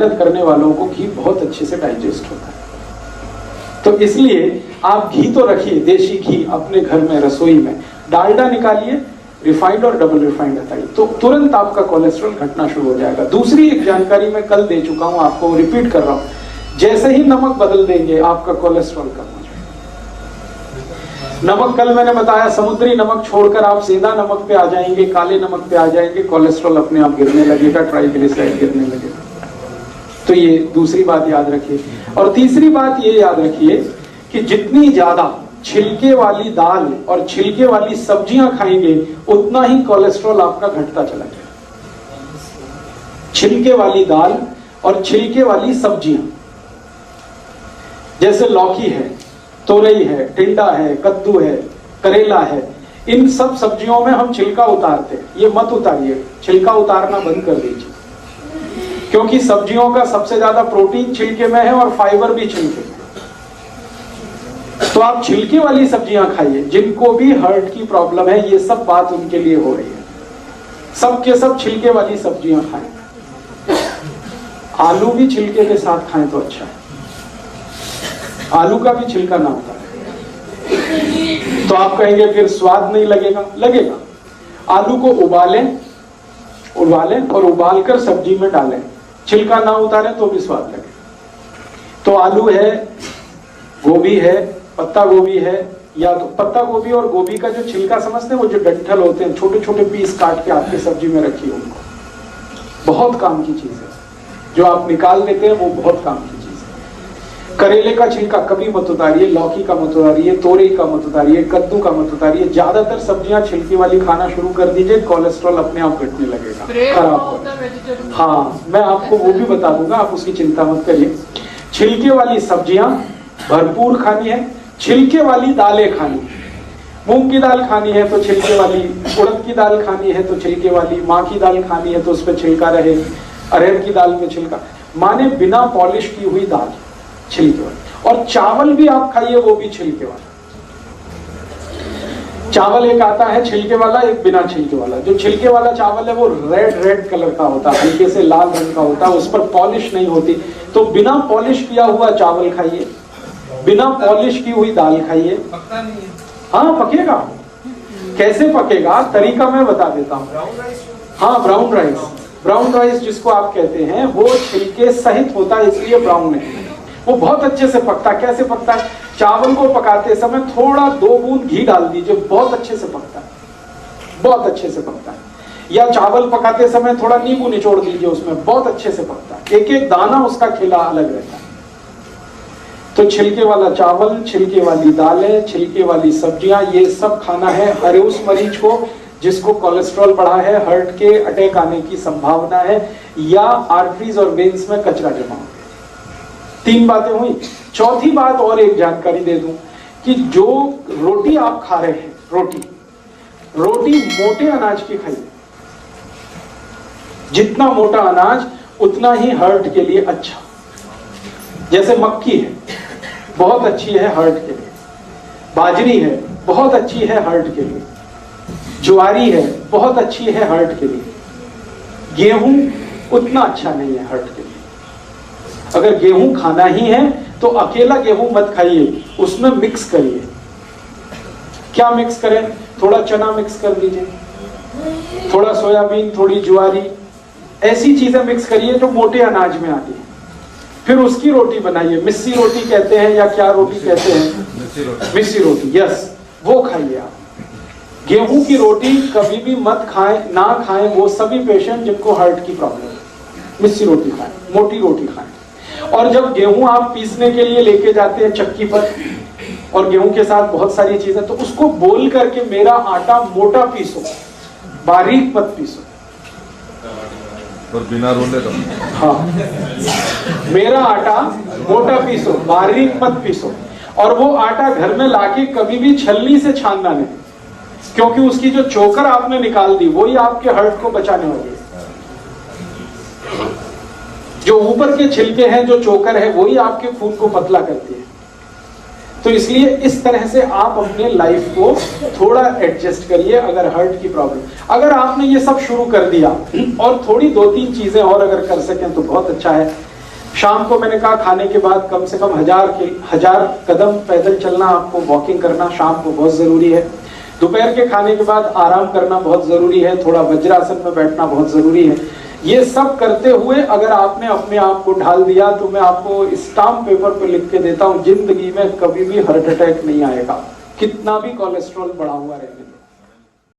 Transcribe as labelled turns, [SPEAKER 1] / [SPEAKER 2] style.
[SPEAKER 1] मेहनत करने वालों को घी बहुत अच्छे से डाइजेस्ट होता है। तो इसलिए आप घी तो रखिए, देशी घी अपने घर में रसोई में, डालडा निकालिए, रिफाइंड और डबल रिफाइंड हटाइए, तो तुरंत आपका कोलेस्ट्रॉल घटना शुरू हो जाएगा। दूसरी एक जानकारी मैं कल दे चुका हूं, आपको रिपीट कर रहा हूं, जैसे ही नमक बदल देंगे आपका कोलेस्ट्रॉल कम हो जाएगा। नमक कल मैंने बताया, समुद्री नमक छोड़कर आप सीधा नमक पे आ जाएंगे, काले नमक पे आ जाएंगे, कोलेस्ट्रॉल अपने आप गिरने लगेगा, ट्राइग्लिसराइड गिरने लगेगा। तो ये दूसरी बात याद रखिए। और तीसरी बात ये याद रखिए कि जितनी ज्यादा छिलके वाली दाल और छिलके वाली सब्जियां खाएंगे उतना ही कोलेस्ट्रॉल आपका घटता चला जाएगा। छिलके वाली दाल और छिलके वाली सब्जियां, जैसे लौकी है, तोरई है, टिंडा है, कद्दू है, करेला है, इन सब सब्जियों में हम छिलका उतारते हैं। ये मत उतारिए, छिलका उतारना बंद कर दीजिए, क्योंकि सब्जियों का सबसे ज्यादा प्रोटीन छिलके में है और फाइबर भी छिलके में। तो आप छिलके वाली सब्जियां खाइए। जिनको भी हार्ट की प्रॉब्लम है, ये सब बात उनके लिए हो रही है, सब के सब छिलके वाली सब्जियां खाएं। आलू भी छिलके के साथ खाएं तो अच्छा है, आलू का भी छिलका ना होता है। तो आप कहेंगे फिर स्वाद नहीं लगेगा, लगेगा। आलू को उबालें और उबालकर सब्जी में डालें, छिलका ना उतारें तो भी स्वाद लगे। तो आलू है, गोभी है, पत्ता गोभी है, या तो पत्ता गोभी और गोभी का जो छिलका समझते हैं, वो जो डंठल होते हैं, छोटे छोटे पीस काट के आपकी सब्जी में रखिए, उनको बहुत काम की चीज है। जो आप निकाल देते हैं वो बहुत काम की चीज है। करेले का छिलका कभी मत उतारिए, लौकी का मत उतारिए, तोरई का मत उतारिए, कद्दू का मत उतारिए। ज्यादातर सब्जियां छिलकी वाली खाना शुरू कर दीजिए, कोलेस्ट्रॉल अपने आप घटने लगेगा, खराब होगा। हाँ, मैं आपको वो भी बता दूंगा, आप उसकी चिंता मत करिए। छिलके वाली सब्जियां भरपूर खानी है, छिलके वाली दालें खानी है। मूंग की दाल खानी है तो छिलके वाली, उड़द की दाल खानी है तो छिलके वाली, माँ की दाल खानी है तो उस पर छिलका रहे, अरहर की दाल में छिलका, माने बिना पॉलिश की हुई दाल छिलके वाली। और चावल भी आप खाइए, वो भी छिलके वाला। चावल एक आता है छिलके वाला, एक बिना छिलके वाला। जो छिलके वाला चावल है वो रेड कलर का होता है, हल्के से लाल रंग का होता है, उस पर पॉलिश नहीं होती। तो बिना पॉलिश किया हुआ चावल खाइए, बिना पॉलिश की हुई दाल खाइए।
[SPEAKER 2] पकता नहीं है।
[SPEAKER 1] हाँ, पकेगा। कैसे पकेगा, तरीका मैं बता देता हूँ। हाँ, ब्राउन राइस जिसको आप कहते हैं, वो छिलके सहित होता है, इसलिए ब्राउन है। वो बहुत अच्छे से पकता है। कैसे पकता है, चावल को पकाते समय थोड़ा 2 बूंद घी डाल दीजिए, बहुत अच्छे से पकता है, बहुत अच्छे से पकता है। या चावल पकाते समय थोड़ा नींबू निचोड़ दीजिए उसमें, बहुत अच्छे से पकता है। एक एक दाना उसका खिला अलग रहता है। तो छिलके वाला चावल, छिलके वाली दालें, छिलके वाली सब्जियां, ये सब खाना है। हर उस मरीज को जिसको कोलेस्ट्रॉल बढ़ा है, हार्ट के अटैक आने की संभावना है, या आर्टरीज और वेन्स में कचरा जमा हो गया। 3 बातें हुई। चौथी बात और एक जानकारी दे दूं कि जो रोटी आप खा रहे हैं, रोटी मोटे अनाज की खाइए। जितना मोटा अनाज उतना ही हार्ट के लिए अच्छा। जैसे मक्की है, बहुत अच्छी है हार्ट के लिए। बाजरी है, बहुत अच्छी है हार्ट के लिए। ज्वारी है, बहुत अच्छी है हार्ट के लिए। गेहूं उतना अच्छा नहीं है हार्ट के लिए। अगर गेहूं खाना ही है तो अकेला गेहूं मत खाइए, उसमें मिक्स करिए। क्या मिक्स करें, थोड़ा चना मिक्स कर दीजिए, थोड़ा सोयाबीन, थोड़ी ज्वारी, ऐसी चीजें मिक्स करिए जो मोटे अनाज में आती है। फिर उसकी रोटी बनाइए, मिस्सी रोटी कहते हैं या क्या रोटी कहते हैं, मिस्सी रोटी, यस, वो खाइए आप। गेहूं की रोटी कभी भी मत खाएं, ना खाएं वो सभी पेशेंट जिनको हार्ट की प्रॉब्लम है। मिस्सी रोटी खाएं, मोटी रोटी खाएं। और जब गेहूं आप पीसने के लिए लेके जाते हैं चक्की पर, और गेहूं के साथ बहुत सारी चीजें, तो उसको बोल करके मेरा आटा मोटा पीसो, बारीक मत पीसो।
[SPEAKER 2] और बिना रोले तो
[SPEAKER 1] हाँ, मेरा आटा मोटा पीसो, बारीक मत पीसो। और वो आटा घर में लाके कभी भी छलनी से छानना नहीं, क्योंकि उसकी जो चोकर आपने निकाल दी वही आपके हार्ट को बचाने वाली है। जो ऊपर के छिलके हैं, जो चोकर है, वही आपके खून को पतला करती है। तो इसलिए इस तरह से आप अपने लाइफ को थोड़ा एडजस्ट करिए। अगर हार्ट की प्रॉब्लम, अगर आपने ये सब शुरू कर दिया और थोड़ी 2-3 चीजें और अगर कर सकें तो बहुत अच्छा है। शाम को मैंने कहा खाने के बाद कम से कम 1000 कदम पैदल चलना, आपको वॉकिंग करना शाम को बहुत जरूरी है। दोपहर के खाने के बाद आराम करना बहुत जरूरी है, थोड़ा वज्रासन में बैठना बहुत जरूरी है। ये सब करते हुए अगर आपने अपने आप को ढाल दिया तो मैं आपको स्टाम्प पेपर पर लिख के देता हूं, जिंदगी में कभी भी हार्ट अटैक नहीं आएगा, कितना भी कोलेस्ट्रॉल बढ़ा हुआ रहने।